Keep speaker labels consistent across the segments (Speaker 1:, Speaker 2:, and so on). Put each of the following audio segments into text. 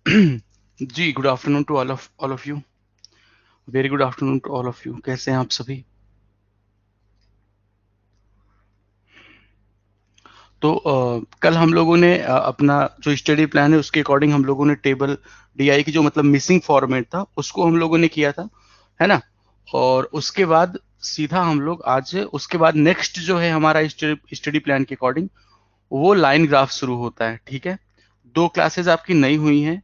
Speaker 1: Ji, good afternoon to all of you. Very good afternoon to all of you. कैसे हैं आप सभी? तो कल हम लोगों ने अपना जो स्टडी प्लान है उसके अकॉर्डिंग हम लोगों ने टेबल डीआई की जो मतलब मिसिंग फॉर्मेट था उसको हम लोगों ने किया था, है ना। और उसके बाद सीधा हम लोग आज उसके बाद नेक्स्ट जो है हमारा स्टडी प्लान के अकॉर्डिंग वो लाइन ग्राफ शुरू होता है, ठीक है। दो क्लासेस आपकी नई हुई हैं,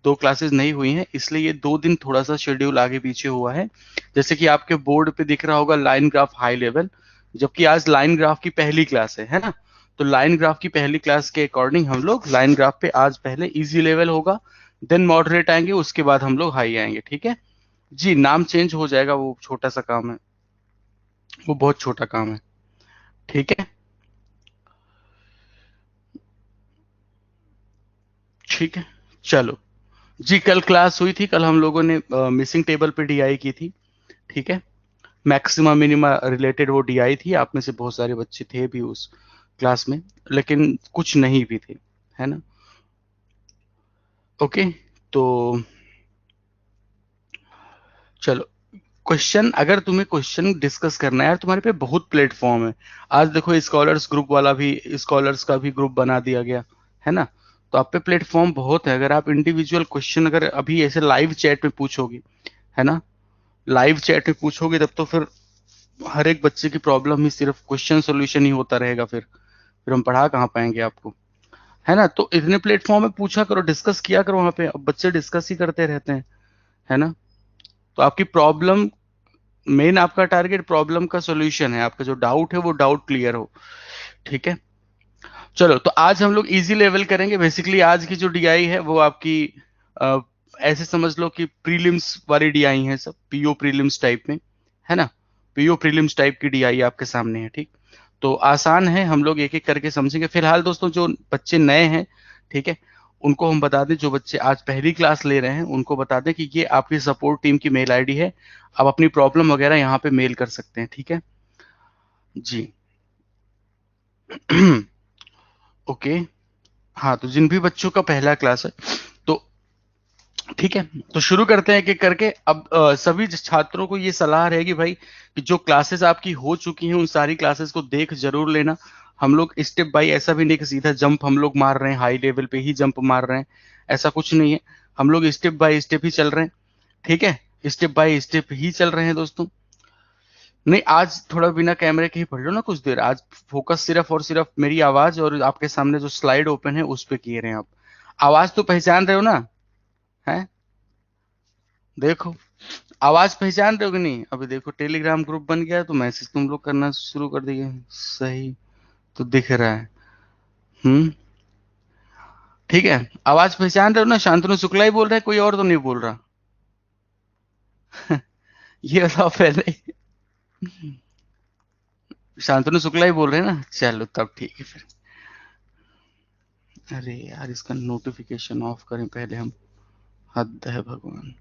Speaker 1: दो क्लासेस नहीं हुई हैं, इसलिए ये 2 दिन थोड़ा सा शेड्यूल आगे पीछे हुआ है। जैसे कि आपके बोर्ड पे दिख रहा होगा लाइन ग्राफ हाई लेवल, जबकि आज लाइन ग्राफ की पहली क्लास है ना। तो लाइन ग्राफ की पहली क्लास के अकॉर्डिंग हम लोग लाइन ग्राफ पे आज पहले इजी लेवल होगा, देन मॉडरेट आएंगे, उसके बाद हम लोग हाई आएंगे, ठीक है। जी, नाम चेंज हो जाएगा, वो छोटा सा काम है, वो बहुत छोटा काम है, ठीक है। ठीक है, चलो। जी, कल क्लास हुई थी, कल हम लोगों ने मिसिंग टेबल पे डीआई की थी, ठीक है। मैक्सिमा मिनिमा रिलेटेड वो डीआई थी, आप में से बहुत सारे बच्चे थे भी उस क्लास में, लेकिन कुछ नहीं भी थे, है ना। ओके, तो चलो। क्वेश्चन, अगर तुम्हें क्वेश्चन डिस्कस करना है यार, तुम्हारे पे बहुत प्लेटफॉर्म है। आज देखो स्कॉलर्स ग्रुप वाला भी, स्कॉलर्स का भी ग्रुप बना दिया गया, है ना। तो आप पे प्लेटफॉर्म बहुत है, अगर आप इंडिविजुअल क्वेश्चन अगर अभी ऐसे लाइव चैट में पूछोगे, है ना, लाइव चैट में पूछोगे, तब तो फिर हर एक बच्चे की प्रॉब्लम ही सिर्फ क्वेश्चन सोल्यूशन ही होता रहेगा, फिर हम पढ़ा कहाँ पाएंगे आपको, है ना। तो इतने प्लेटफॉर्म में पूछा करो, डिस्कस किया करो वहां पे, अब बच्चे डिस्कस ही करते रहते हैं, है ना। तो आपकी प्रॉब्लम, मेन आपका टारगेट प्रॉब्लम का सॉल्यूशन है, आपका जो डाउट है वो डाउट क्लियर हो, ठीक है। चलो, तो आज हम लोग इजी लेवल करेंगे। बेसिकली आज की जो डीआई है वो आपकी अ, ऐसे समझ लो कि प्रीलिम्स वाली डीआई है, सब पीओ प्रीलिम्स टाइप में, है ना। पीओ प्रीलिम्स टाइप की डीआई आपके सामने है, ठीक। तो आसान है, हम लोग एक एक करके समझेंगे। फिलहाल दोस्तों जो बच्चे नए हैं, ठीक है, उनको हम बता दें, जो बच्चे आज पहली क्लास ले रहे हैं उनको बता दें कि ये आपकी सपोर्ट टीम की मेल आईडी है, आप अपनी प्रॉब्लम वगैरह यहाँ पे मेल कर सकते हैं, ठीक है। जी। ओके। हाँ, तो जिन भी बच्चों का पहला क्लास है, तो ठीक है, तो शुरू करते हैं एक एक करके। अब सभी छात्रों को ये सलाह रहेगी भाई कि जो क्लासेस आपकी हो चुकी हैं उन सारी क्लासेस को देख जरूर लेना। हम लोग स्टेप बाय, ऐसा भी नहीं कि सीधा जंप हम लोग मार रहे हैं, हाई लेवल पे ही जंप मार रहे हैं, ऐसा कुछ नहीं है। हम लोग स्टेप बाय स्टेप ही चल रहे हैं, ठीक है। स्टेप बाय स्टेप ही चल रहे हैं दोस्तों। नहीं, आज थोड़ा बिना कैमरे के ही पढ़ लो ना कुछ देर, आज फोकस सिर्फ और सिर्फ मेरी आवाज और आपके सामने जो स्लाइड ओपन है उस पे किए रहे हैं आप। आवाज तो पहचान रहे हो ना? है, देखो, आवाज पहचान रहे हो कि नहीं? अभी देखो टेलीग्राम ग्रुप बन गया है, तो मैसेज तुम लोग करना शुरू कर दिए, सही तो दिख रहा है। हम्म, ठीक है। आवाज पहचान रहे हो ना? शांतनु शुक्ला ही बोल रहा है, कोई और तो नहीं बोल रहा? ये बताओ पहले। शांतनु शुक्ला ही बोल रहे हैं ना? चलो तब ठीक है फिर। अरे यार, इसका नोटिफिकेशन ऑफ करें पहले हम, हद है भगवान।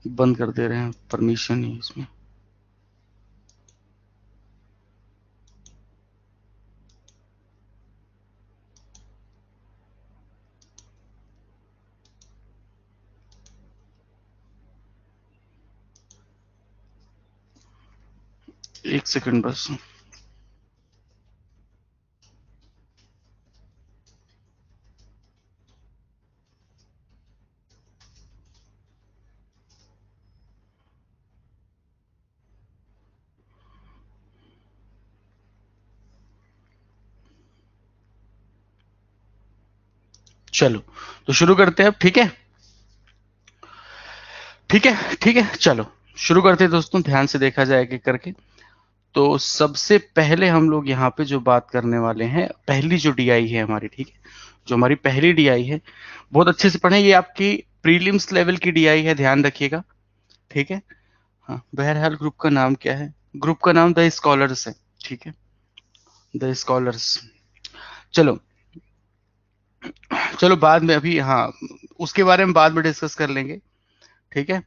Speaker 1: बंद कर दे रहे हैं, परमिशन ही इसमें। एक सेकंड बस। चलो, तो शुरू करते हैं अब, ठीक है। ठीक है, ठीक है, चलो शुरू करते हैं दोस्तों, ध्यान से देखा जाए एक एक करके। तो सबसे पहले हम लोग यहाँ पे जो बात करने वाले हैं, पहली जो डीआई है हमारी, ठीक है, जो हमारी पहली डीआई है, बहुत अच्छे से पढ़ें, ये आपकी प्रीलिम्स लेवल की डीआई है, ध्यान रखिएगा, ठीक है। हाँ, बहरहाल ग्रुप का नाम क्या है? ग्रुप का नाम द स्कॉलर्स है, ठीक है, द स्कॉलर्स। चलो, चलो बाद में, अभी हाँ, उसके बारे में बाद में डिस्कस कर लेंगे, ठीक है।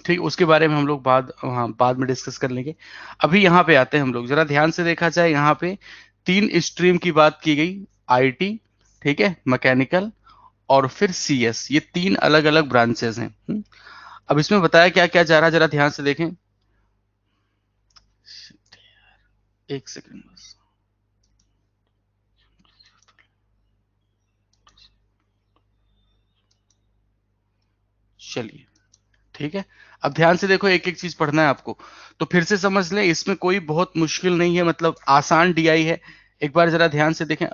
Speaker 1: ठीक, उसके बारे में हम लोग बाद में डिस्कस कर लेंगे। अभी यहाँ पे आते हैं हम लोग, जरा ध्यान से देखा जाए यहाँ पे 3 स्ट्रीम की बात की गई, आईटी, ठीक है, मैकेनिकल और फिर सीएस, ये 3 अलग-अलग ब्रांचेस हैं। अब इसमें बताया क्या-क्या जा रहा है, जरा ध्यान से देखें। एक सेकंड बस। चलिए, ठीक है। अब ध्यान से देखो, एक एक चीज पढ़ना है आपको, तो फिर से समझ लें, इसमें कोई बहुत मुश्किल नहीं है, मतलब आसान डीआई है। एक बार जरा ध्यान से देखें,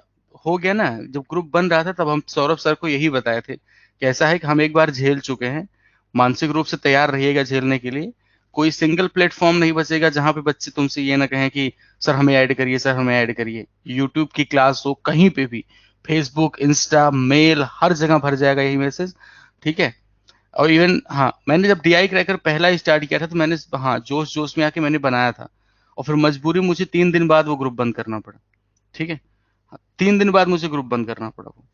Speaker 1: हो गया ना, जब ग्रुप बन रहा था तब हम सौरभ सर को यही बताए थे कि ऐसा है कि हम एक बार झेल चुके हैं, मानसिक रूप से तैयार रहिएगा झेलने के लिए। कोई सिंगल प्लेटफॉर्म नहीं बचेगा जहां पे बच्चे तुमसे ये ना कहें कि सर हमें ऐड करिए, सर हमें ऐड करिए। यूट्यूब की क्लास हो, कहीं पे भी, फेसबुक, इंस्टा, मेल, हर जगह भर जाएगा यही मैसेज, ठीक है। और इवन हाँ, मैंने जब डीआई क्रैकर पहला स्टार्ट किया था तो मैंने हाँ जोश जोश में आके मैंने बनाया था, और फिर मजबूरी मुझे 3 दिन बाद वो ग्रुप बंद करना पड़ा, ठीक है। हाँ, 3 दिन बाद मुझे ग्रुप बंद करना पड़ा वो,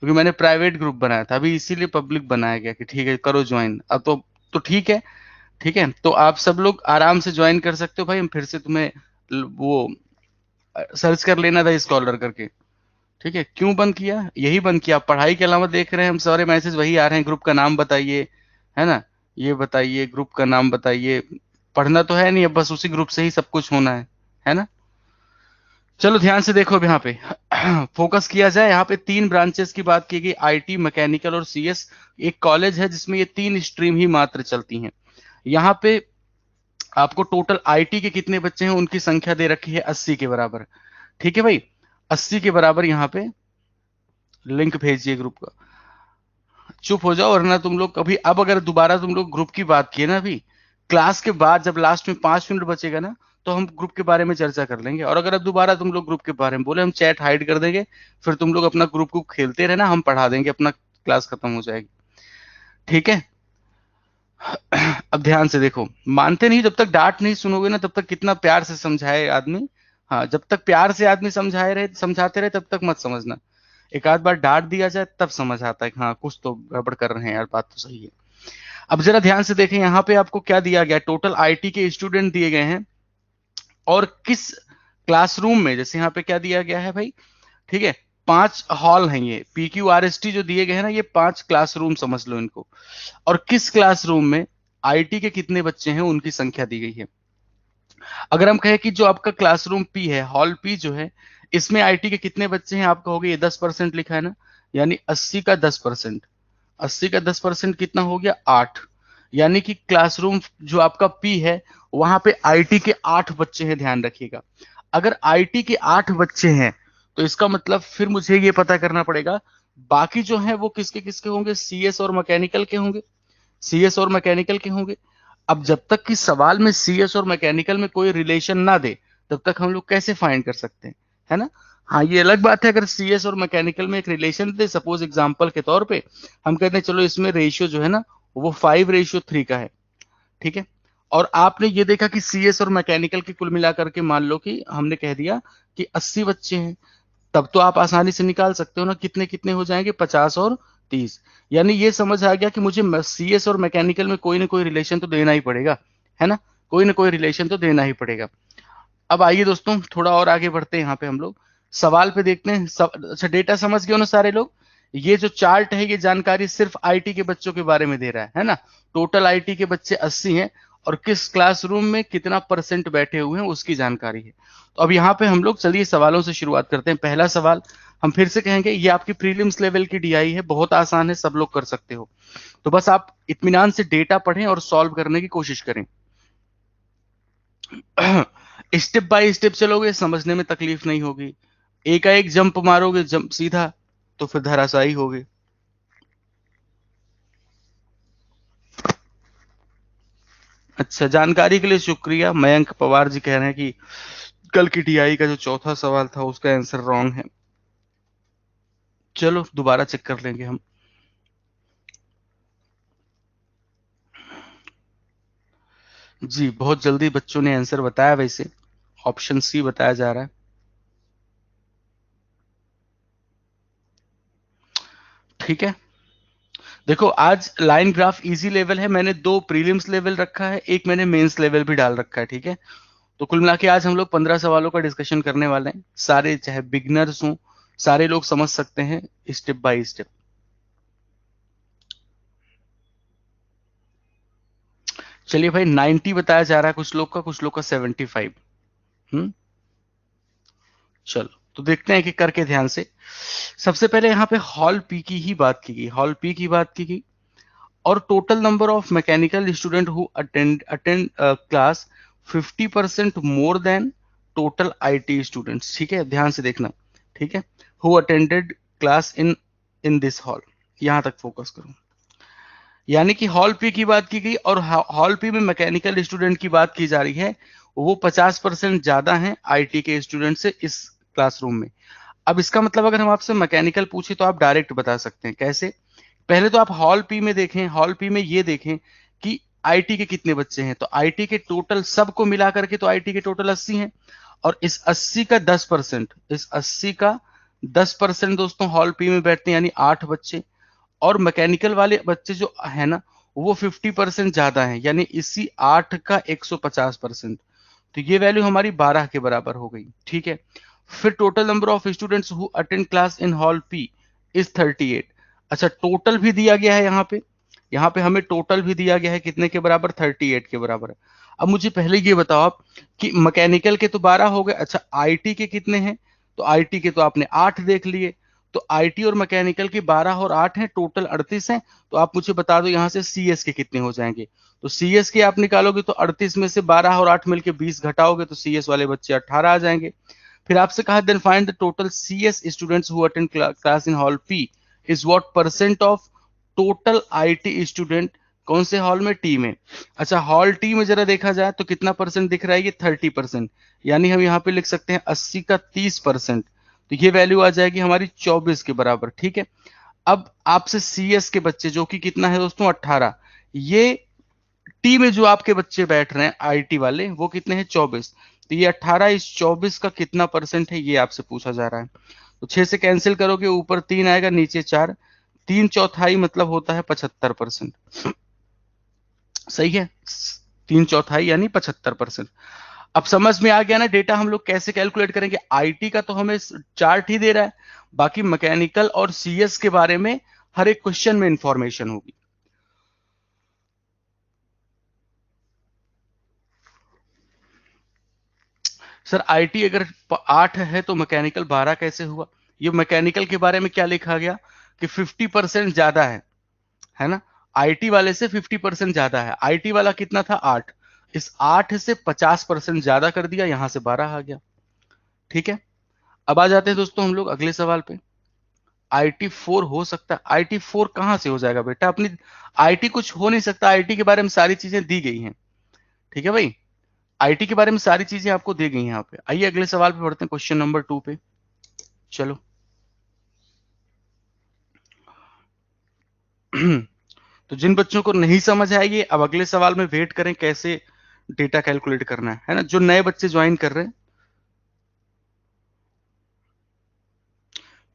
Speaker 1: क्योंकि मैंने प्राइवेट ग्रुप बनाया था, अभी इसीलिए पब्लिक बनाया गया कि ठीक है करो ज्वाइन। अब तो ठीक है, ठीक है, तो आप सब लोग आराम से ज्वाइन कर सकते हो भाई। हम फिर से तुम्हें वो सर्च कर लेना था स्कॉलर करके, ठीक है। क्यों बंद किया, यही बंद किया, पढ़ाई के अलावा देख रहे हैं हम सारे मैसेज वही आ रहे हैं, ग्रुप का नाम बताइए, है ना, ये बताइए, ग्रुप का नाम बताइए। पढ़ना तो है नहीं, अब बस उसी ग्रुप से ही सब कुछ होना है ना। चलो ध्यान से देखो अब यहाँ पे फोकस किया जाए। यहाँ पे 3 ब्रांचेस की बात की गई, आईटी, मैकेनिकल और सीएस। एक कॉलेज है जिसमें ये 3 स्ट्रीम ही मात्र चलती हैं। यहाँ पे आपको टोटल आईटी के कितने बच्चे हैं उनकी संख्या दे रखी है 80 के बराबर, ठीक है भाई। 80 के बराबर यहाँ पे लिंक भेजिए ग्रुप का। चुप हो जाओ, वरना तुम लोग कभी, अब अगर दोबारा तुम लोग ग्रुप की बात किए ना अभी क्लास के बाद, जब लास्ट में 5 मिनट बचेगा ना, तो हम ग्रुप के बारे में चर्चा कर लेंगे। और अगर अब दोबारा तुम लोग ग्रुप के बारे में बोले, हम चैट हाइड कर देंगे, फिर तुम लोग अपना ग्रुप को खेलते रहना, हम पढ़ा देंगे, अपना क्लास खत्म हो जाएगी, ठीक है। अब ध्यान से देखो, मानते नहीं, जब तक डांट नहीं सुनोगे ना तब तक कितना प्यार से समझाए आदमी। हाँ, जब तक प्यार से आदमी समझाते रहे तब तक मत समझना। एक आध बार डांट दिया जाए तब समझ आता है कि हाँ कुछ तो गड़बड़ कर रहे हैं यार, बात तो सही है। अब जरा ध्यान से देखें, यहाँ पे आपको क्या दिया गया, टोटल आईटी के स्टूडेंट दिए गए हैं, और किस क्लासरूम में, जैसे यहाँ पे क्या दिया गया है भाई, ठीक है, 5 हॉल हैं, ये PQRST जो दिए गए हैं ना, ये 5 क्लासरूम समझ लो इनको। और किस क्लासरूम में आईटी के कितने बच्चे हैं उनकी संख्या दी गई है। अगर हम कहें कि जो आपका क्लासरूम पी है, हॉल पी जो है, इसमें आईटी के कितने बच्चे हैं, आप कहोगे ये 10% लिखा है ना, यानी 80 का 10%, 80 का 10% कितना हो गया, 8। यानी कि क्लासरूम जो आपका पी है, वहां पे आईटी के 8 बच्चे हैं, ध्यान रखिएगा। अगर आईटी के 8 बच्चे हैं तो इसका मतलब फिर मुझे ये पता करना पड़ेगा बाकी जो है वो किसके किसके होंगे, सीएस और मैकेनिकल के होंगे, सीएस और मैकेनिकल के होंगे। अब जब तक कि सवाल में सीएस और मैकेनिकल में कोई रिलेशन ना दे, तब तक हम लोग कैसे फाइंड कर सकते हैं, है ना। हाँ, ये अलग बात है अगर सीएस और मैकेनिकल में एक रिलेशन दे, सपोज एग्जांपल के तौर पे हम कहते हैं चलो इसमें रेशियो जो है ना वो 5:3 का है, ठीक है। और आपने ये देखा कि सीएस और मैकेनिकल की कुल मिलाकर के मान लो कि हमने कह दिया कि 80 बच्चे हैं, तब तो आप आसानी से निकाल सकते हो ना कितने कितने हो जाएंगे, 50 और 30। यानी ये समझ आ गया कि मुझे सीएस और मैकेनिकल में कोई ना कोई रिलेशन तो देना ही पड़ेगा, है ना, कोई ना कोई रिलेशन तो देना ही पड़ेगा। अब आइए दोस्तों थोड़ा और आगे बढ़ते हैं, यहाँ पे हम लोग सवाल पे देखते हैं अच्छा डेटा समझ गए हो ना सारे लोग। ये जो चार्ट है ये जानकारी सिर्फ आईटी के बच्चों के बारे में दे रहा है ना। टोटल आईटी के बच्चे 80 हैं, और किस क्लासरूम में कितना परसेंट बैठे हुए हैं उसकी जानकारी है। तो अब यहाँ पे हम लोग चलिए सवालों से शुरुआत करते हैं। पहला सवाल, हम फिर से कहेंगे ये आपकी प्रीलिम्स लेवल की डीआई है, बहुत आसान है, सब लोग कर सकते हो। तो बस आप इत्मीनान से डेटा पढ़ें और सॉल्व करने की कोशिश करें। स्टेप बाय स्टेप चलोगे, समझने में तकलीफ नहीं होगी। एकाएक जंप मारोगे, जंप सीधा, तो फिर धराशायी होगे। अच्छा, जानकारी के लिए शुक्रिया। मयंक पवार जी कह रहे हैं कि कल की टीआई का जो चौथा सवाल था उसका आंसर रॉन्ग है। चलो दोबारा चेक कर लेंगे हम। जी, बहुत जल्दी बच्चों ने आंसर बताया, वैसे ऑप्शन सी बताया जा रहा है। ठीक है, देखो आज लाइन ग्राफ इजी लेवल है, मैंने 2 प्रीलिम्स लेवल रखा है, एक मैंने मेंस लेवल भी डाल रखा है, ठीक है। तो कुल मिला के आज हम लोग 15 सवालों का डिस्कशन करने वाले हैं, सारे चाहे बिगनर्स हों, सारे लोग समझ सकते हैं स्टेप बाय स्टेप। चलिए भाई 90 बताया जा रहा है कुछ लोग का 75। चलो तो देखते हैं कि करके ध्यान से। सबसे पहले यहाँ पे हॉल पी की ही बात की गई, हॉल पी की बात की गई, और total number of mechanical student who attend class 50% more than total IT students, ठीक है, ध्यान से देखना, ठीक है, who attended class in in this hall, यहां तक फोकस करो। यानी कि हॉल पी की बात की गई और हॉल पी में मैकेनिकल स्टूडेंट की बात की जा रही है, वो 50% ज्यादा हैं आईटी के स्टूडेंट से इस क्लासरूम में। अब इसका मतलब अगर हम आपसे मैकेनिकल पूछे तो आप डायरेक्ट बता सकते हैं, कैसे? पहले तो आप हॉल पी में देखें, हॉल पी में ये देखें कि आईटी के कितने बच्चे हैं, तो आईटी के टोटल सबको मिला करके तो आईटी के टोटल 80 हैं, और इस 80 का 10%, इस 80 का 10% दोस्तों हॉल पी में बैठते हैं, यानी 8 बच्चे, और मैकेनिकल वाले बच्चे जो है ना वो 50% ज्यादा है, यानी इसी 8 का 150%, तो ये वैल्यू हमारी 12 के बराबर हो गई, ठीक है। फिर total number of students who attend class in hall P is 38। अच्छा टोटल भी दिया गया है यहाँ पे हमें टोटल भी दिया गया है कितने के बराबर, 38 के बराबर। अब मुझे पहले ये बताओ आप कि मैकेनिकल के तो 12 हो गए, अच्छा आईटी के कितने हैं, तो आईटी के तो आपने 8 देख लिए, तो आईटी और मैकेनिकल के 12 और 8 हैं, टोटल 38 हैं। तो आप मुझे बता दो यहाँ से सीएस के कितने हो जाएंगे, तो सीएस के आप निकालोगे तो 38 में से 12 और 8 मिलके 20 घटाओगे तो सीएस वाले बच्चे 18 आ जाएंगे। फिर आपसे कहा then find the total CS students who attend class in hall P is what percent of total IT student, कौन से हॉल में, टी में। अच्छा हॉल टी में जरा देखा जाए तो कितना परसेंट दिख रहा है, ये 30%, यानी हम यहाँ पे लिख सकते हैं 80 का 30%, तो ये वैल्यू आ जाएगी हमारी 24 के बराबर, ठीक है। अब आपसे सीएस के बच्चे जो कि कितना है दोस्तों 18, ये टी में जो आपके बच्चे बैठ रहे हैं आईटी वाले वो कितने हैं 24, तो ये 18 इस 24 का कितना परसेंट है ये आपसे पूछा जा रहा है। तो 6 से कैंसिल करोगे ऊपर 3 आएगा नीचे 4, 3/4 मतलब होता है 75%, सही है, 3/4 यानी 75%। अब समझ में आ गया ना डेटा हम लोग कैसे कैलकुलेट करेंगे। आईटी का तो हमें चार्ट ही दे रहा है, बाकी मैकेनिकल और सीएस के बारे में हर एक क्वेश्चन में इंफॉर्मेशन होगी। सर आईटी अगर 8 है तो मैकेनिकल 12 कैसे हुआ, ये मैकेनिकल के बारे में क्या लिखा गया कि 50% ज्यादा है ना, आईटी वाले से 50% ज्यादा है, आईटी वाला कितना था 8, इस 8 से 50% ज्यादा कर दिया, यहां से 12 आ गया, ठीक है। अब आ जाते हैं दोस्तों हम लोग अगले सवाल पे। आईटी 4 हो सकता है, आईटी 4 कहां से हो जाएगा बेटा, अपनी आईटी कुछ हो नहीं सकता, आईटी के बारे में सारी चीजें दी गई हैं, ठीक है भाई, आईटी के बारे में सारी चीजें आपको दी गई हैं यहाँ पे। आइए अगले सवाल पे बढ़ते हैं, क्वेश्चन नंबर 2 पे चलो। तो जिन बच्चों को नहीं समझ आएगी अब अगले सवाल में वेट करें कैसे डेटा कैलकुलेट करना है ना, जो नए बच्चे ज्वाइन कर रहे हैं,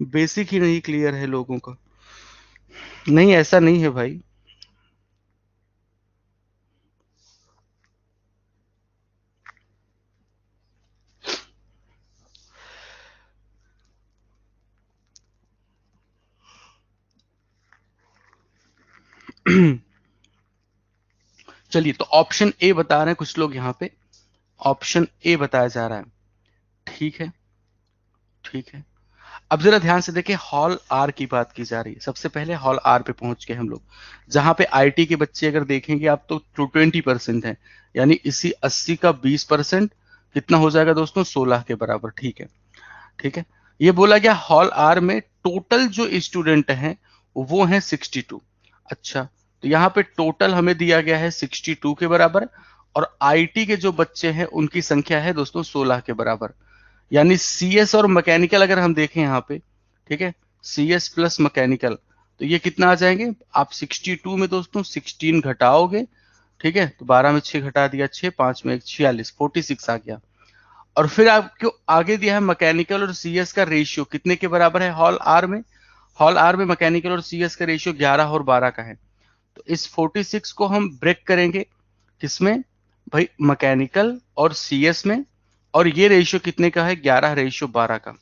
Speaker 1: बेसिक ही नहीं क्लियर है लोगों का, नहीं ऐसा नहीं है भाई। चलिए तो ऑप्शन ए बता रहे हैं कुछ लोग यहाँ पे, ऑप्शन ए बताया जा रहा है, ठीक है, ठीक है। अब जरा ध्यान से देखिए हॉल आर की बात की जा रही है, सबसे पहले हॉल आर पे पहुंच गए हम लोग, जहां पे आईटी के बच्चे अगर देखेंगे आप तो 20% है, यानी इसी 80 का 20% कितना हो जाएगा दोस्तों 16 के बराबर, ठीक है, ठीक है। ये बोला गया हॉल आर में टोटल जो स्टूडेंट हैं वो हैं 62। अच्छा तो यहाँ पे टोटल हमें दिया गया है 62 के बराबर, और आईटी के जो बच्चे हैं उनकी संख्या है दोस्तों 16 के बराबर, यानी सीएस और मैकेनिकल अगर हम देखें यहाँ पे, ठीक है, सीएस प्लस मैकेनिकल, तो ये कितना आ जाएंगे, आप 62 में दोस्तों 16 घटाओगे, ठीक है, तो 12 में 6 घटा दिया 6, 5 में 1 46, 46 आ गया। और फिर आपको आगे दिया है मैकेनिकल और सीएस का रेशियो कितने के बराबर है हॉल आर में, हॉल आर में मैकेनिकल और सीएस का रेशियो 11 और 12 का है। तो इस 46 को हम ब्रेक करेंगे किसमें भाई, मैकेनिकल और सीएस में, और ये रेशियो कितने का है, 11:12 का।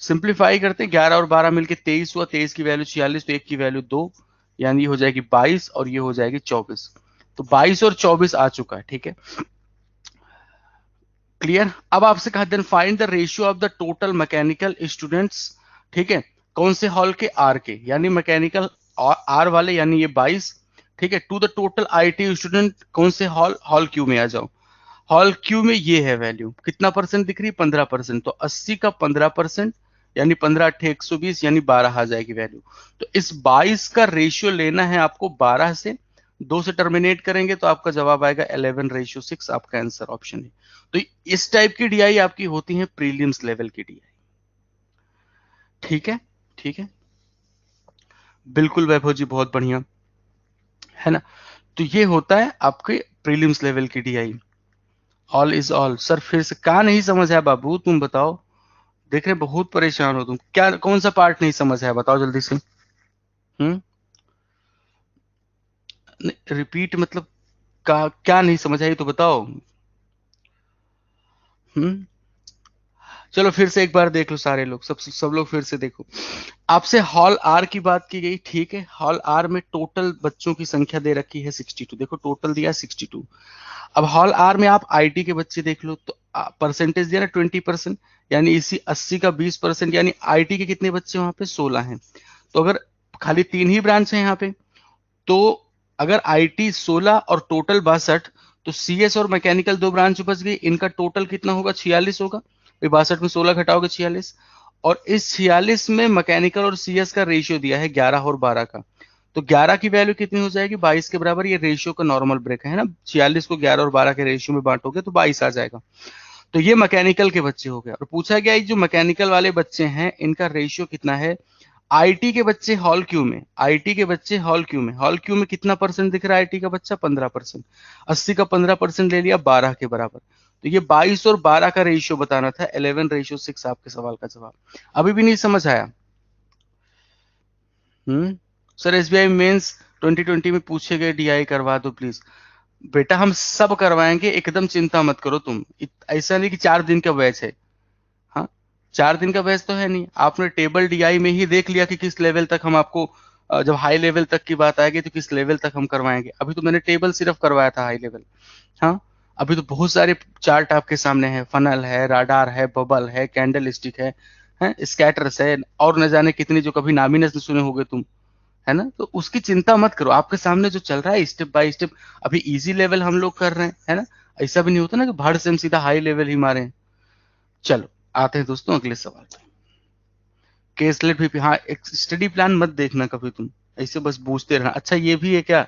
Speaker 1: सिंप्लीफाई करते हैं, 11 और 12 मिलके 23 हुआ, 23 की वैल्यू 46, तो एक की वैल्यू 2, यानी ये हो जाएगी 22 और ये हो जाएगी 24। तो 22 और 24 आ चुका है, ठीक है, क्लियर। अब आपसे कहा then find the ratio of the total mechanical students, ठीक है, कौन से हॉल के, आर के, यानी मैकेनिकल आर वाले, यानी ये 22, ठीक है, to the total IT student, कौन से हॉल, हॉल क्यू में आ जाओ। हॉल क्यू में ये है वैल्यू, कितना परसेंट दिख रही है, 15%, तो 80 का 15%, यानी 15 8 120, यानी 12 आ जाएगी वैल्यू। तो इस 22 का रेशियो लेना है आपको 12 से, 2 से टर्मिनेट करेंगे तो आपका जवाब आएगा 11:6, आपका आंसर ऑप्शन है। तो इस टाइप की डीआई आपकी होती है प्रीलिम्स लेवल की डीआई, ठीक है, ठीक है, बिल्कुल वैभव जी, बहुत बढ़िया, है ना। तो ये होता है आपके प्रीलिम्स लेवल की DI. All is all, sir फिर से कहा नहीं समझ है बाबू, तुम बताओ, देख रहे बहुत परेशान हो तुम, क्या कौन सा पार्ट नहीं समझ है, बताओ जल्दी से। हम्म, रिपीट मतलब का क्या नहीं समझ आई तो बताओ। हम्म, चलो फिर से एक बार देख लो सारे लोग, सब लोग फिर से देखो। आपसे हॉल आर की बात की गई, ठीक है, हॉल आर में टोटल बच्चों की संख्या दे रखी है 62, देखो टोटल दिया 62। अब हॉल आर में आप आईटी के बच्चे देख लो, तो परसेंटेज दिया ना 20%, यानी इसी 80 का 20%, यानी आईटी के कितने बच्चे वहां पे 16 हैं। तो अगर खाली 3 ही ब्रांच है यहाँ पे, तो अगर आईटी 16 और टोटल 62, तो सीएस और मैकेनिकल 2 ब्रांच बच गई, इनका टोटल कितना होगा, 46 होगा। 62 में 16 घटाओगे 46, और इस 46 में मैकेनिकल और सीएस का रेशियो दिया है 11 और 12 का। तो 11 की वैल्यू कितनी हो जाएगी, 22 के बराबर। ये रेशियो का नॉर्मल ब्रेक है ना, 46 को 11 और 12 के रेशियो में बांटोगे तो 22 आ जाएगा। तो ये मैकेनिकल के बच्चे हो गए, और पूछा गया जो मैकेनिकल वाले बच्चे हैं इनका रेशियो कितना है। आईटी के बच्चे हॉल क्यू में, आईटी के बच्चे हॉल क्यू में, हॉल क्यू में कितना परसेंट दिख रहा है, आईटी का बच्चा 15%, 80 का 15% ले लिया, 12 के बराबर। तो ये 22 और 12 का रेशियो बताना था, 11:6 आपके सवाल का जवाब। अभी भी नहीं समझ आया। सर एसबीआई मेंस 2020 में पूछे गए डीआई करवा दो प्लीज। बेटा हम सब करवाएंगे, एकदम चिंता मत करो तुम, ऐसा नहीं कि 4 दिन का बैच है। हाँ, 4 दिन का बैच तो है नहीं, आपने टेबल डीआई में ही देख लिया कि किस लेवल तक हम आपको, जब हाई लेवल तक की बात आएगी तो किस लेवल तक हम करवाएंगे। अभी तो मैंने टेबल सिर्फ करवाया था हाई लेवल। हाँ, अभी तो बहुत सारे चार्ट आपके सामने है, फनल है, राडार है, बबल है, कैंडल स्टिक है, स्कैटर्स है, और न जाने कितनी जो कभी नाम ही न सुने होगे तुम, है ना। तो उसकी चिंता मत करो, आपके सामने जो चल रहा है स्टेप बाय स्टेप, अभी इजी लेवल हम लोग कर रहे हैं, है ना। ऐसा भी नहीं होता ना कि भाड़ से हम सीधा हाई लेवल ही मारे। चलो आते हैं दोस्तों अगले सवाल पे। केसलेट भी, हाँ, एक स्टडी प्लान मत देखना कभी तुम, ऐसे बस पूछते रहना, अच्छा ये भी है क्या,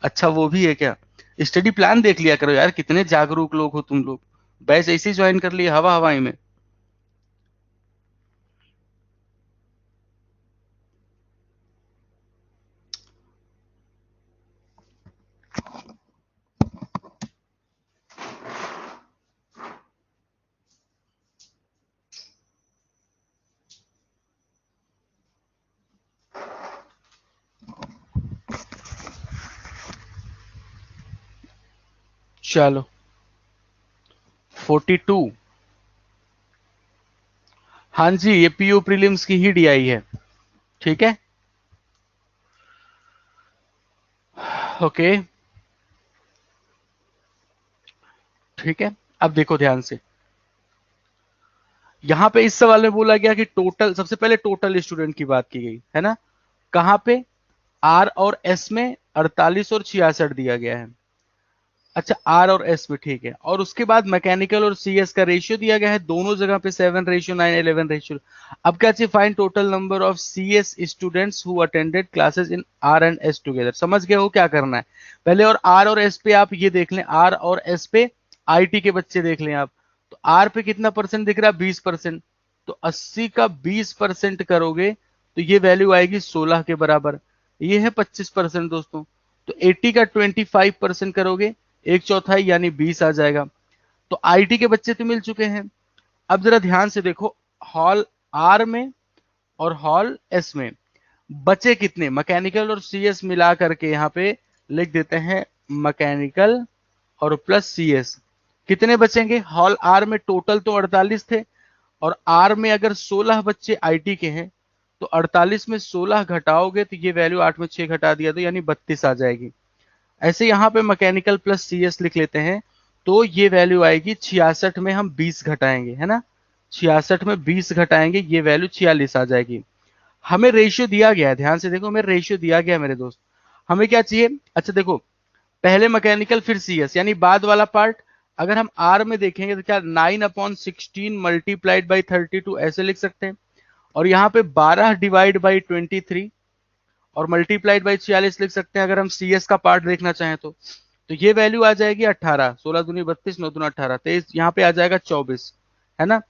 Speaker 1: अच्छा वो भी है क्या। स्टडी प्लान देख लिया करो यार, कितने जागरूक लोग हो तुम लोग, बैच ऐसे ही ज्वाइन कर लिए हवा हवाई में। चलो 42, हाँ जी, ये पीयू प्रीलिम्स की ही डीआई है, ठीक है, ओके, ठीक है। अब देखो ध्यान से, यहां पे इस सवाल में बोला गया कि टोटल, सबसे पहले टोटल स्टूडेंट की बात की गई है ना, कहां पे, आर और एस में 48 और 66 दिया गया है। अच्छा आर और एस में, ठीक है, और उसके बाद मैकेनिकल और सीएस का रेशियो दिया गया है दोनों जगह पे 7:9, 11 अब क्या चाहिए, find total number of CS students who attended classes in are and S together. समझ गए हो क्या करना है, पहले और आर और एस पे आप ये देख लें, आर और एस पे आईटी के बच्चे देख लें आप। तो आर पे कितना परसेंट दिख रहा है, 20%, तो 80 का 20% करोगे तो ये वैल्यू आएगी 16 के बराबर, ये है 25% दोस्तों। तो 80 का 25% करोगे, एक चौथाई यानी 20 आ जाएगा। तो आईटी के बच्चे तो मिल चुके हैं। अब जरा ध्यान से देखो, हॉल आर में और हॉल एस में बचे कितने, मैकेनिकल और सीएस मिला करके यहाँ पे लिख देते हैं मैकेनिकल और प्लस सीएस। कितने बचेंगे, हॉल आर में टोटल तो 48 थे और आर में अगर 16 बच्चे आईटी के हैं तो 48 में 16 घटाओगे तो ये वैल्यू 8 में 6 घटा दिया तो यानी 32 आ जाएगी। ऐसे यहाँ पे मैकेनिकल प्लस सीएस लिख लेते हैं तो ये वैल्यू आएगी 66 में हम 20 घटाएंगे, है ना, 66 में 20 घटाएंगे ये वैल्यू 46 आ जाएगी। हमें रेशियो दिया गया है, ध्यान से देखो, हमें रेशियो दिया गया है मेरे दोस्त। हमें क्या चाहिए, अच्छा देखो, पहले मैकेनिकल फिर सीएस यानी बाद वाला पार्ट। अगर हम आर में देखेंगे तो क्या 9/16 मल्टीप्लाइड बाई 32 ऐसे लिख सकते हैं, और यहाँ पे 12 डिवाइड बाई 23 और मल्टीप्लाइड बाई 46 लिख सकते हैं अगर हम सीएस का पार्ट देखना चाहें तो ये वैल्यू आ जाएगी 18, 16 दूनी 32, 9 दूना 18, 23, यहाँ पे आ जाएगा 24, है ना।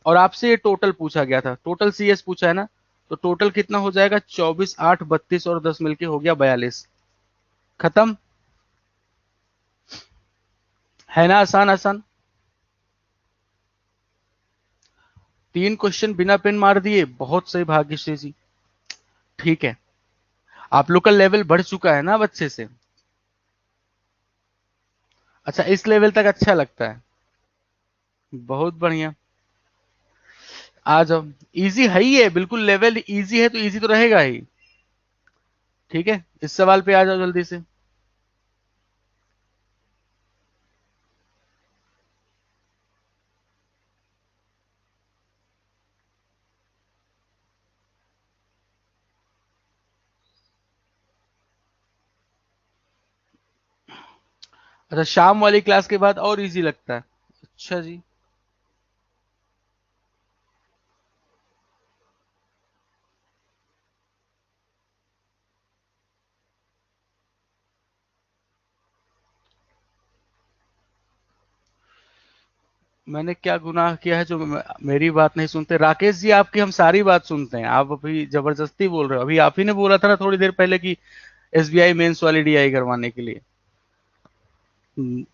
Speaker 1: और आपसे ये टोटल पूछा गया था, टोटल सीएस पूछा है ना, तो टोटल कितना हो जाएगा 24, 8, 32 और 10 मिलके हो गया 42। खत्म, है ना, आसान आसान। 3 क्वेश्चन बिना पेन मार दिए, बहुत सही भाग्यश्री जी। ठीक है, आप लोग का लेवल बढ़ चुका है ना बच्चे से। अच्छा, इस लेवल तक अच्छा लगता है, बहुत बढ़िया। आ जाओ, इजी है ही है बिल्कुल, लेवल इजी है तो इजी तो रहेगा ही। ठीक है, इस सवाल पे आ जाओ जल्दी से। अच्छा, शाम वाली क्लास के बाद और इजी लगता है, अच्छा जी। मैंने क्या गुनाह किया है जो मेरी बात नहीं सुनते, राकेश जी आपकी हम सारी बात सुनते हैं, आप अभी जबरदस्ती बोल रहे हो, अभी आप ही ने बोला था ना थोड़ी देर पहले कि एसबीआई मेंस वाली डीआई करवाने के लिए।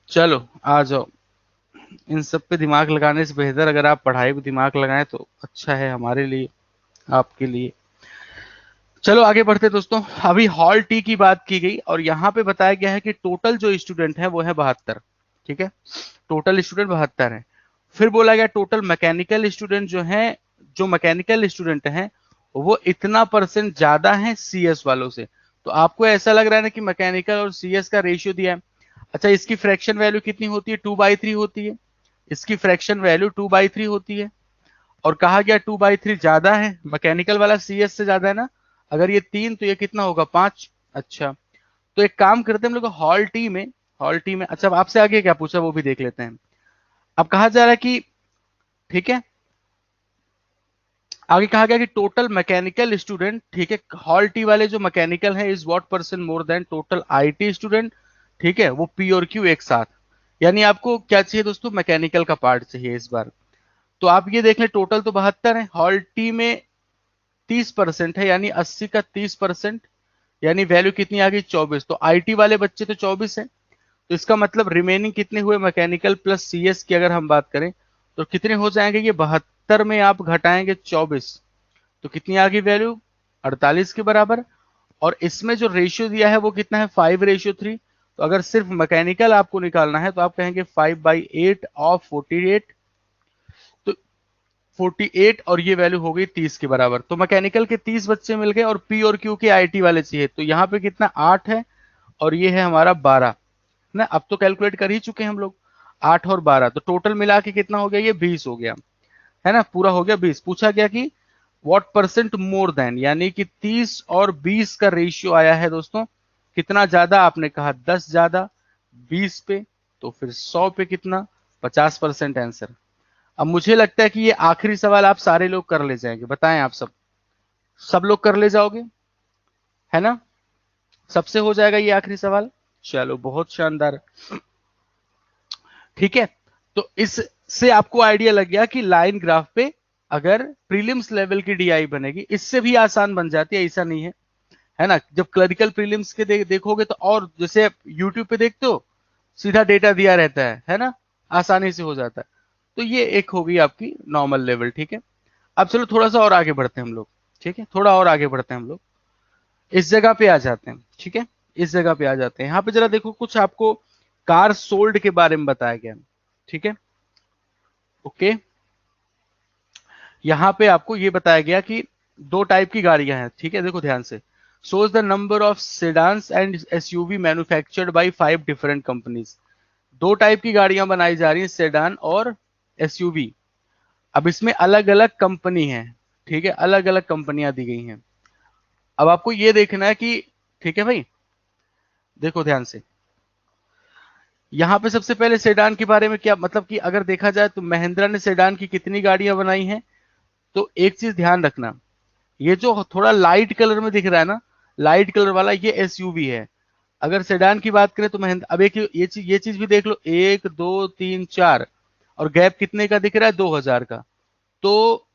Speaker 1: चलो आ जाओ, इन सब पे दिमाग लगाने से बेहतर अगर आप पढ़ाई पे दिमाग लगाएं तो अच्छा है हमारे लिए, आपके लिए। चलो आगे बढ़ते दोस्तों। अभी हॉल टी की बात की गई और यहाँ पे बताया गया है कि टोटल जो स्टूडेंट है वो है 72। ठीक है, टोटल स्टूडेंट 72 है। फिर बोला गया टोटल मैकेनिकल स्टूडेंट जो है, जो मैकेनिकल स्टूडेंट हैं वो इतना परसेंट ज्यादा है सीएस वालों से। तो आपको ऐसा लग रहा है ना कि मैकेनिकल और सीएस का रेशियो दिया है। अच्छा, इसकी फ्रैक्शन वैल्यू कितनी होती है, 2/3 होती है। इसकी फ्रैक्शन वैल्यू 2/3 होती है और कहा गया 2/3 ज्यादा है, मैकेनिकल वाला सीएस से ज्यादा है ना। अगर ये 3 तो ये कितना होगा, 5। अच्छा, तो एक काम करते हैं हम लोग हॉल टी में, अच्छा आपसे आगे क्या पूछा वो भी देख लेते हैं। अब कहा जा रहा है कि, ठीक है, आगे कहा गया कि टोटल मैकेनिकल स्टूडेंट, ठीक है, हॉल टी वाले जो मैकेनिकल है is what percent more than total IT student. ठीक है, वो पी और क्यू एक साथ, यानी आपको क्या चाहिए दोस्तों, मैकेनिकल का पार्ट चाहिए इस बार। तो आप ये देख लें, टोटल तो 72 है, हॉल टी में 30% है यानी 80 का 30%, यानी वैल्यू कितनी आ गई 24। तो आईटी वाले बच्चे तो 24 है, तो इसका मतलब रिमेनिंग कितने हुए, मैकेनिकल प्लस सीएस की अगर हम बात करें तो कितने हो जाएंगे, ये 72 में आप घटाएंगे 24 तो कितनी आ गई वैल्यू, 48 के बराबर। और इसमें जो रेशियो दिया है वो कितना है, 5:3। तो अगर सिर्फ मैकेनिकल आपको निकालना है तो आप कहेंगे 5/8 ऑफ 48, तो 48 और ये वैल्यू हो गई 30 के बराबर। तो मैकेनिकल के 30 बच्चे मिल गए और पी और क्यू के आईटी वाले चाहिए, तो यहाँ पे कितना 8 है और ये है हमारा 12 ना। अब तो कैलकुलेट कर ही चुके हैं हम लोग, 8 और 12, तो टोटल मिला के कितना हो गया, ये 20 हो गया, है ना, पूरा हो गया 20। पूछा गया कि व्हाट परसेंट मोर देन, यानी कि 30 और 20 का रेशियो आया है दोस्तों, कितना ज्यादा, आपने कहा 10 ज्यादा 20 पे, तो फिर 100 पे कितना, 50% आंसर। अब मुझे लगता है कि ये आखिरी सवाल आप सारे लोग कर ले जाएंगे, बताएं आप सब, सब लोग कर ले जाओगे, है ना, सबसे हो जाएगा ये आखिरी सवाल। चलो बहुत शानदार, ठीक है। तो इससे आपको आइडिया लग गया कि लाइन ग्राफ पे अगर प्रीलिम्स लेवल की डीआई बनेगी, इससे भी आसान बन जाती है, ऐसा नहीं है ना। जब क्लरिकल प्रीलिम्स के देखोगे तो, और जैसे यूट्यूब पे देखते हो सीधा डेटा दिया रहता है ना, आसानी से हो जाता है। तो ये एक होगी आपकी नॉर्मल लेवल, ठीक है। अब चलो थोड़ा सा और आगे बढ़ते हैं हम लोग। ठीक है, थोड़ा और आगे बढ़ते हैं हम लोग, इस जगह पे आ जाते हैं। ठीक है, इस जगह पे आ जाते हैं। यहाँ पे जरा देखो, कुछ आपको कार सोल्ड के बारे में बताया गया। ठीक है, ओके, यहाँ पे आपको ये बताया गया कि दो टाइप की गाड़ियां हैं। ठीक है, देखो ध्यान से, shows the number of sedans and SUV manufactured by 5 different companies। दो टाइप की गाड़ियां बनाई जा रही हैं, सेडान और एसयूवी। अब इसमें अलग अलग कंपनी है। ठीक है, अलग अलग कंपनियां दी गई हैं। अब आपको ये देखना है कि, ठीक है भाई, देखो ध्यान से, यहाँ पे सबसे पहले सेडान के बारे में क्या मतलब कि अगर देखा जाए तो महिंद्रा ने सेडान की कितनी गाड़ियां बनाई हैं। तो एक चीज ध्यान रखना, ये जो थोड़ा लाइट कलर में दिख रहा है ना, लाइट कलर वाला, ये एसयूवी है। अगर सेडान की बात करें तो महिंद्रा, अब एक ये चीज भी देख लो, 1 2 3 4, और गैप कितने का दिख रहा है, 2000 का। तो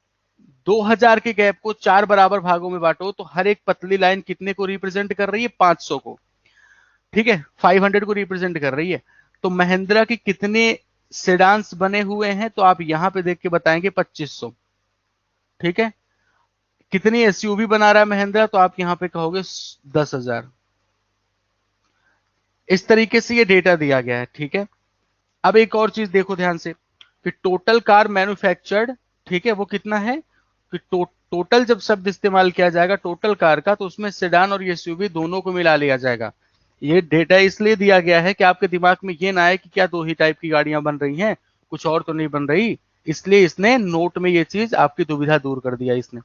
Speaker 1: 2000 के गैप को चार बराबर भागों में बांटो तो हर एक पतली लाइन कितने को रिप्रेजेंट कर रही है, 500 को। ठीक है, 500 को रिप्रेजेंट कर रही है। तो महिंद्रा के कितने सेडान्स बने हुए हैं, तो आप यहां पे देख के बताएंगे 2500। ठीक है, कितनी एसयूवी बना रहा है महिंद्रा, तो आप यहां पे कहोगे 10,000। इस तरीके से ये डेटा दिया गया है। ठीक है, अब एक और चीज देखो ध्यान से, कि टोटल कार मैन्युफैक्चर्ड, ठीक है, वो कितना है, कि टोटल जब शब्द इस्तेमाल किया जाएगा टोटल कार का, तो उसमें सेडान और एसयूवी दोनों को मिला लिया जाएगा। ये डेटा इसलिए दिया गया है कि आपके दिमाग में ये ना आए कि क्या दो ही टाइप की गाड़ियां बन रही हैं, कुछ और तो नहीं बन रही। इसलिए इसने नोट में ये चीज आपकी दुविधा दूर कर दिया इसने।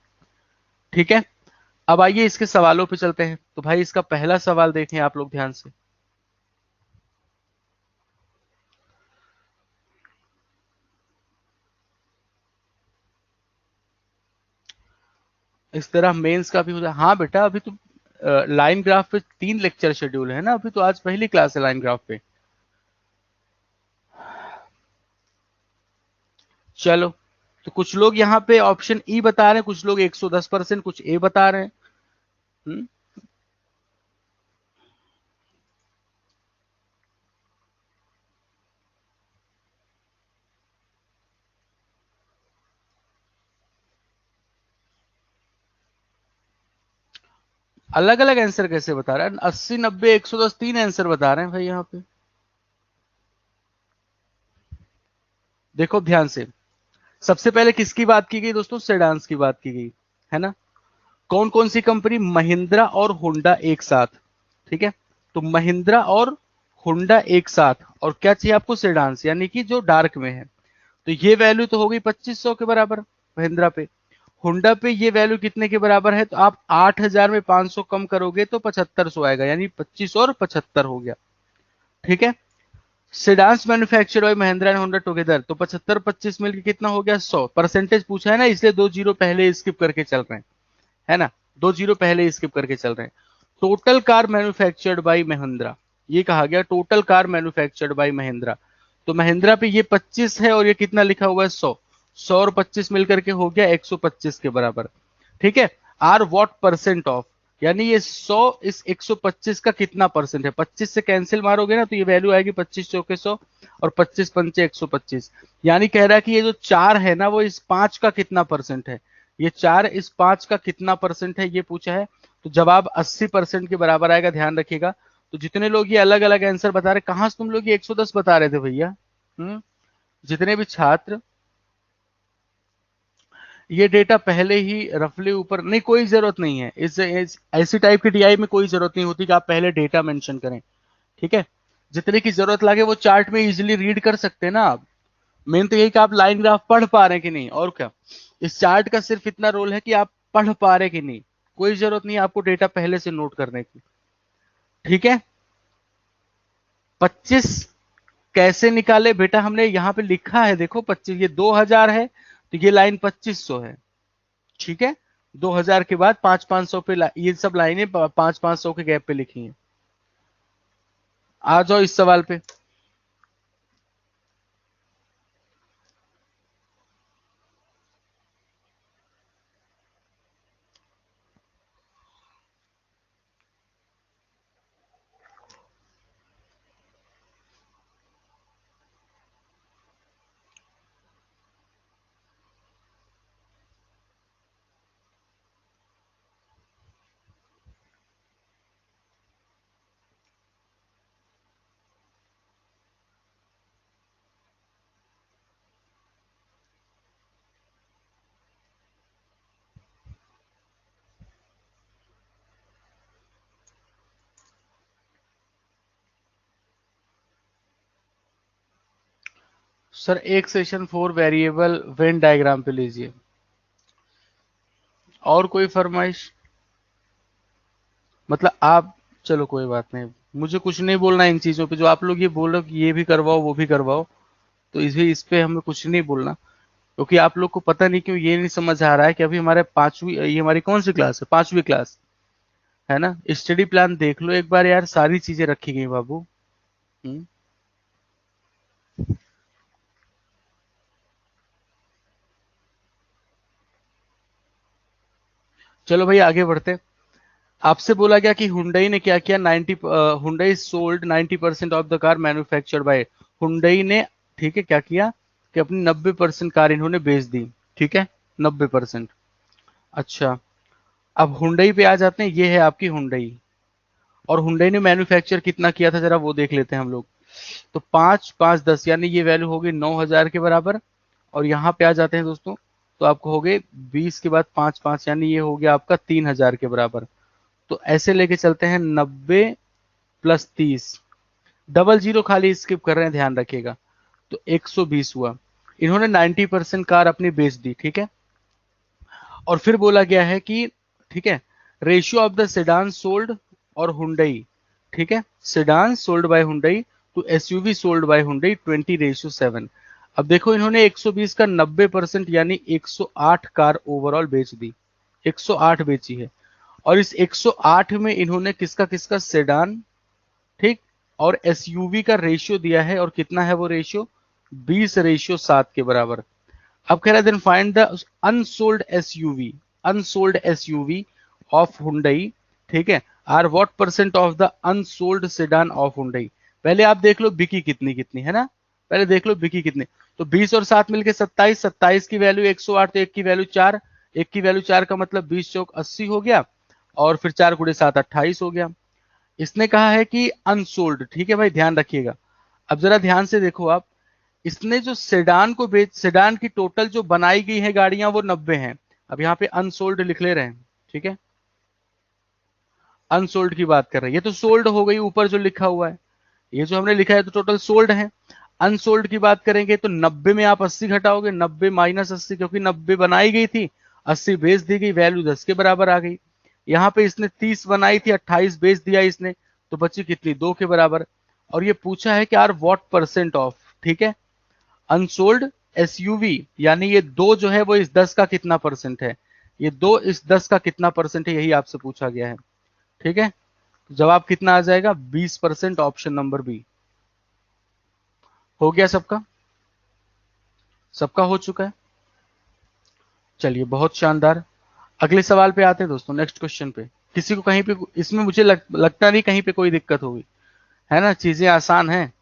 Speaker 1: ठीक है, अब आइए इसके सवालों पे चलते हैं। तो भाई इसका पहला सवाल देखें आप लोग ध्यान से। इस तरह मेंस का भी होता है। हाँ बेटा, अभी तो लाइन ग्राफ पे 3 लेक्चर शेड्यूल है ना, अभी तो आज पहली क्लास है लाइन ग्राफ पे। चलो, तो कुछ लोग यहाँ पे ऑप्शन ई बता रहे हैं, कुछ लोग 110%, कुछ ए बता रहे हैं। हम्म, अलग अलग आंसर कैसे बता रहे हैं, 80 90 110 तीन आंसर बता रहे हैं भाई यहाँ पे। देखो ध्यान से, सबसे पहले किसकी बात की गई दोस्तों, सेडान्स की बात की गई, है ना। कौन कौन सी कंपनी, महिंद्रा और होंडा एक साथ। ठीक है, तो महिंद्रा और होंडा एक साथ, और क्या चाहिए आपको, सेडान्स, यानी कि जो डार्क में है। तो ये वैल्यू तो हो गई 2500 के बराबर महिंद्रा पे। होंडा पे ये वैल्यू कितने के बराबर है, तो आप 8000 में 500 कम करोगे तो 7500 आएगा, यानी 25 और 75 हो गया। ठीक है, sedans manufactured by Mahindra and Honda together, तो 75 25 मिलकर कितना हो गया, 100। परसेंटेज पूछा है ना, इसलिए 2 जीरो पहले स्किप करके चल रहे हैं, है ना, 2 जीरो पहले स्किप करके चल रहे हैं। Total car manufactured by Mahindra, ये कहा गया total car manufactured by Mahindra. तो महिंद्रा पे ये 25 है और ये कितना लिखा हुआ है, 100। 100 और 25 मिलकर के हो गया 125 के बराबर। ठीक है, आर व्हाट परसेंट ऑफ, यानी ये 100 इस 125 का कितना परसेंट है, 25 से कैंसिल मारोगे ना तो ये वैल्यू आएगी 25 चौके 100 और 25 पंचे 125। यानी कह रहा है कि ये जो चार है ना, वो इस पांच का कितना परसेंट है, ये चार इस पांच का कितना परसेंट है, ये पूछा है। तो जवाब 80% के बराबर आएगा, ध्यान रखिएगा। तो जितने लोग ये अलग अलग आंसर बता रहे, कहां से तुम लोग ये 110 बता रहे थे भैया। जितने भी छात्र, ये डेटा पहले ही रफली ऊपर, नहीं कोई जरूरत नहीं है ऐसी टाइप की टीआई में कोई जरूरत नहीं होती कि आप पहले डेटा मेंशन करें। ठीक है, जितने की जरूरत लगे वो चार्ट में इजीली रीड कर सकते हैं ना आप। मेन तो यही कि आप लाइन ग्राफ पढ़ पा रहे हैं कि नहीं, और क्या। इस चार्ट का सिर्फ इतना रोल है कि आप पढ़ पा रहे हैं कि नहीं, कोई जरूरत नहीं है आपको डेटा पहले से नोट करने की। ठीक है, 25 कैसे निकाले बेटा, हमने यहाँ पे लिखा है, देखो 25, ये 2000 है तो ये लाइन 2500 है। ठीक है, 2000 के बाद 5 500 पे ये सब लाइनें 5 500 के गैप पे लिखी हैं। आ जाओ इस सवाल पे। सर एक सेशन 4 वेरिएबल वेन डायग्राम पे लीजिए। और कोई फरमाइश? मतलब आप, चलो कोई बात नहीं, मुझे कुछ नहीं बोलना इन चीजों पे। जो आप लोग ये बोल रहे हो कि ये भी करवाओ वो भी करवाओ, तो इस पे हमें कुछ नहीं बोलना, क्योंकि आप लोग को पता नहीं क्यों ये नहीं समझ आ रहा है कि अभी हमारे पांचवी, ये हमारी कौन सी क्लास है, पांचवी क्लास है ना। स्टडी प्लान देख लो एक बार यार, सारी चीजें रखी गई बाबू। हम्म, चलो भाई आगे बढ़ते। आपसे बोला गया कि हुंडई ने क्या किया, 90, Hyundai sold 90% of the car manufactured by Hyundai ने। ठीक है, क्या किया कि अपनी 90% कार इन्होंने बेच दी। ठीक है, 90%। अच्छा, अब हुंडई पे आ जाते हैं। ये है आपकी हुंडई, और हुंडई ने मैन्युफैक्चर कितना किया था जरा वो देख लेते हैं हम लोग। तो 5 5 10 यानी ये वैल्यू हो गई 9,000 के बराबर। और यहाँ पे आ जाते हैं दोस्तों, तो आपको हो गए 20 के बाद 5 5, यानी ये हो गया आपका 3,000 के बराबर। तो ऐसे लेके चलते हैं, 90 + 30, डबल जीरो खाली स्किप कर रहे हैं, ध्यान रखिएगा। तो 120 हुआ। इन्होंने 90% कार अपनी बेच दी। ठीक है, और फिर बोला गया है कि, ठीक है, ratio of the sedan sold और हुंडई। ठीक है, sedan sold by Hyundai to SUV sold by Hyundai 20:7। अब देखो, इन्होंने 120 का 90% यानी 108 कार ओवरऑल बेच दी। 108 बेची है। और इस 108 में इन्होंने किसका किसका, सेडान, ठीक, और एसयूवी का रेशियो दिया है। और कितना है वो रेशियो, 20:7 के बराबर। अब कह रहा है then find the unsold SUV, unsold SUV of Hyundai. ठीक है, are what percent of the unsold sedan of Hyundai. पहले आप देख लो बिकी कितनी कितनी है ना, पहले देख लो बिकी कितनी। तो 20 और 7 मिलके 27, 27 की वैल्यू 108, तो एक की वैल्यू 4, एक की वैल्यू 4 का मतलब 20 चौक 80 हो गया। और फिर 4 गुड़े 7 28 हो गया। इसने कहा है कि अनसोल्ड। ठीक है भाई, ध्यान रखिएगा। अब जरा ध्यान से देखो आप, इसने जो सेडान को बेच, सेडान की टोटल जो बनाई गई है गाड़ियां वो 90 हैं। अब यहाँ पे अनसोल्ड लिख ले रहे हैं। ठीक है, अनसोल्ड की बात कर रहे हैं, ये तो सोल्ड हो गई ऊपर जो लिखा हुआ है, ये जो हमने लिखा है तो टोटल सोल्ड है। अनसोल्ड की बात करेंगे तो 90 में आप 80 घटाओगे, 90 माइनस 80, क्योंकि 90 बनाई गई थी, 80 बेच दी गई, वैल्यू 10 के बराबर आ गई। यहाँ पे इसने 30 बनाई थी, 28 बेच दिया इसने, तो बची कितनी, 2 के बराबर। और ये पूछा है कि आर व्हाट परसेंट ऑफ, ठीक है, अनसोल्ड एसयूवी, यानी ये दो जो है वो इस 10 का कितना परसेंट है, ये दो इस 10 का कितना परसेंट है, यही आपसे पूछा गया है। ठीक है, जवाब कितना आ जाएगा, 20%, ऑप्शन नंबर बी। हो गया सबका, सबका हो चुका है। चलिए, बहुत शानदार। अगले सवाल पे आते हैं दोस्तों, नेक्स्ट क्वेश्चन पे। किसी को कहीं पे इसमें मुझे लगता नहीं कहीं पे कोई दिक्कत होगी, है ना, चीजें आसान हैं।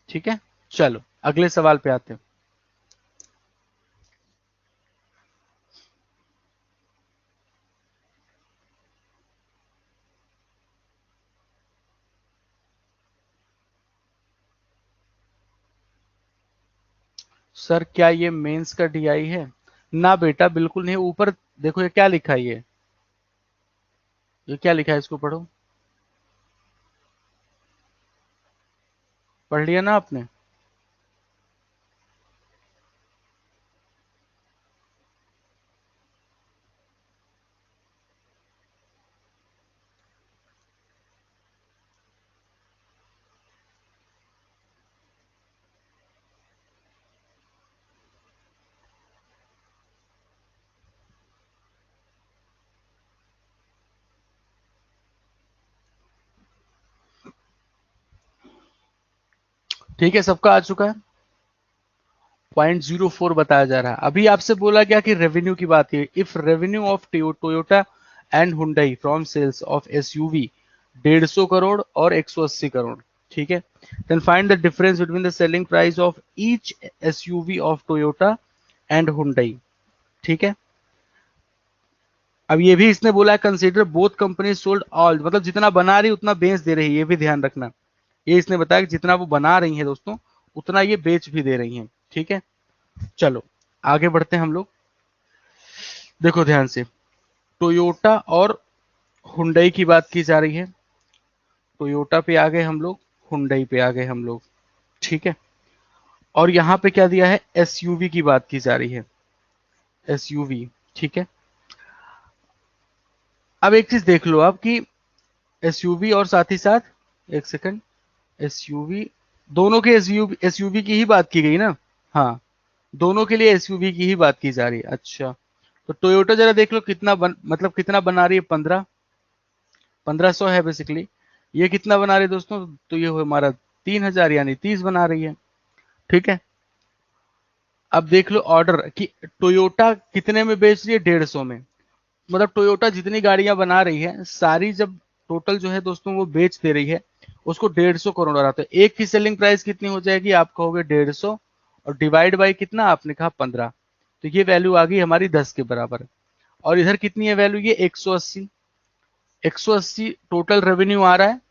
Speaker 1: ठीक है, चलो अगले सवाल पे आते हैं। सर क्या ये मेंस का डीआई है? ना बेटा, बिल्कुल नहीं। ऊपर देखो, ये क्या लिखा है, ये क्या लिखा है, इसको पढ़ो। पढ़ लिया ना आपने? ठीक है, सबका आ चुका है। 0.04 बताया जा रहा है। अभी आपसे बोला गया कि रेवेन्यू की बात की, if revenue of Toyota and Hyundai from sales of SUV 150 crore और 180 करोड़। ठीक है, then find the difference between the selling price of each SUV of Toyota and Hyundai. ठीक है, अब ये भी इसने बोला है consider both company sold all, मतलब जितना बना रही उतना बेच दे रही है, ये भी ध्यान रखना। ये इसने बताया कि जितना वो बना रही है दोस्तों, उतना ये बेच भी दे रही हैं। ठीक है, चलो आगे बढ़ते हैं हम लोग। देखो ध्यान से, टोयोटा और हुंडई की बात की जा रही है। टोयोटा पे आ गए हम लोग, हुंडई पे आ गए हम लोग, ठीक है। और यहाँ पे क्या दिया है, एसयूवी की बात की जा रही है, एसयूवी, ठीक है। अब एक चीज देख लो आप कि एसयूवी और साथ ही साथ, एक सेकंड, एसयूवी, दोनों के एसयूवी एसयूवी की ही बात की गई ना, हाँ, दोनों के लिए एसयूवी की ही बात की जा रही है। अच्छा, तो टोयोटा जरा देख लो कितना मतलब कितना बना रही है, 1500 है बेसिकली। ये कितना बना रही है दोस्तों, तो ये हो हमारा 3000 यानी 30 बना रही है, ठीक है। अब देख लो ऑर्डर कि टोयोटा कितने में बेच रही है, 150 में। मतलब टोयोटा जितनी गाड़ियां बना रही है सारी, जब टोटल जो है दोस्तों वो बेच दे रही है, उसको 150 करोड़ आ रहा है। एक की सेलिंग प्राइस कितनी हो जाएगी, आप कहोगे 150, और डिवाइड बाई कितना, आपने कहा 15, तो ये वैल्यू आ गई हमारी 10 के बराबर। और इधर कितनी है वैल्यू, ये 180, 180 टोटल रेवेन्यू आ रहा है,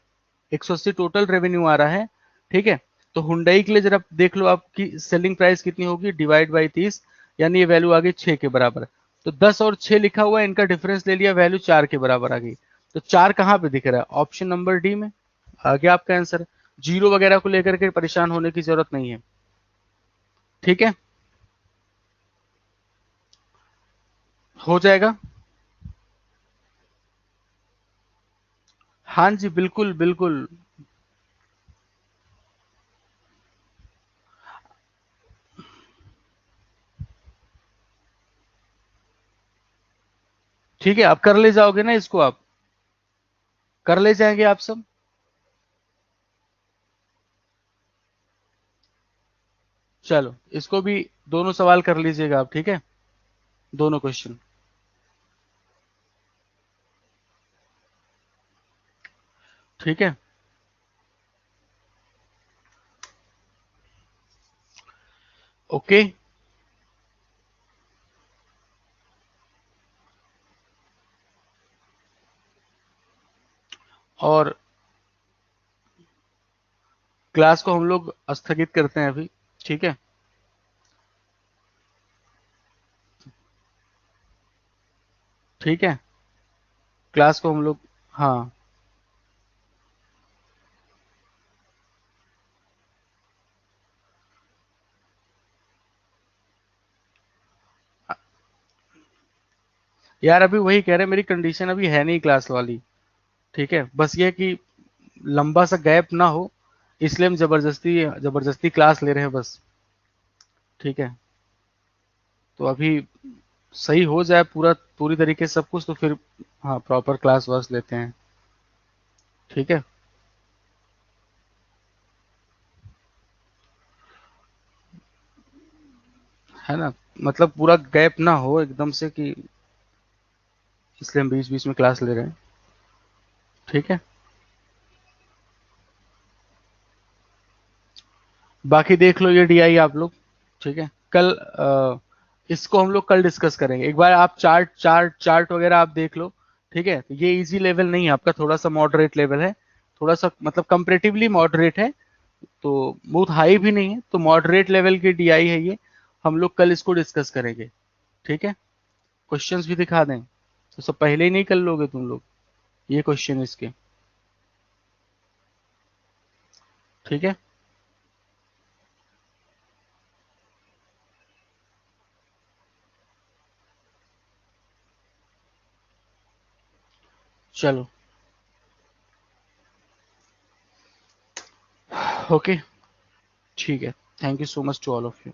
Speaker 1: 180 टोटल रेवेन्यू आ रहा है, ठीक है। तो हुंडई के लिए जरा देख लो आपकी सेलिंग प्राइस कितनी होगी, डिवाइड बाई 30, यानी ये वैल्यू आ गई 6 के बराबर। तो 10 और 6 लिखा हुआ है, इनका डिफरेंस ले लिया, वैल्यू 4 के बराबर आ गई। तो 4 कहाँ पे दिख रहा है, ऑप्शन नंबर डी में आ गया आपका आंसर। जीरो वगैरह को लेकर के परेशान होने की जरूरत नहीं है, ठीक है, हो जाएगा। हाँ जी, बिल्कुल बिल्कुल। ठीक है, आप कर ले जाओगे ना इसको, आप कर ले जाएंगे आप सब। चलो इसको भी दोनों सवाल कर लीजिएगा आप, ठीक है, दोनों क्वेश्चन, ठीक है। ओके। और क्लास को हम लोग स्थगित करते हैं अभी, ठीक है, ठीक है, क्लास को हम लोग, हाँ, यार अभी वही कह रहे हैं, मेरी कंडीशन अभी है नहीं क्लास वाली, ठीक है, बस ये कि लंबा सा गैप ना हो, इसलिए हम जबरदस्ती जबरदस्ती क्लास ले रहे हैं बस, ठीक है। तो अभी सही हो जाए पूरा, पूरी तरीके से सब कुछ, तो फिर हाँ प्रॉपर क्लास वास लेते हैं, ठीक है, है ना, मतलब पूरा गैप ना हो एकदम से कि, इसलिए हम बीच बीच में क्लास ले रहे हैं, ठीक है। बाकी देख लो ये डीआई आप लोग, ठीक है, कल इसको हम लोग कल डिस्कस करेंगे। एक बार आप चार्ट वगैरह आप देख लो, ठीक है। तो ये इजी लेवल नहीं है आपका, थोड़ा सा मॉडरेट लेवल है, थोड़ा सा मतलब कंपेरेटिवली मॉडरेट है, तो बहुत हाई भी नहीं है, तो मॉडरेट लेवल की डीआई है ये। हम लोग कल इसको डिस्कस करेंगे, ठीक है। क्वेश्चंस भी दिखा दें, तो सब पहले ही नहीं कर लोगे तुम लोग ये क्वेश्चन इसके, ठीक है। चलो, ओके, ठीक है, thank you so much to all of you.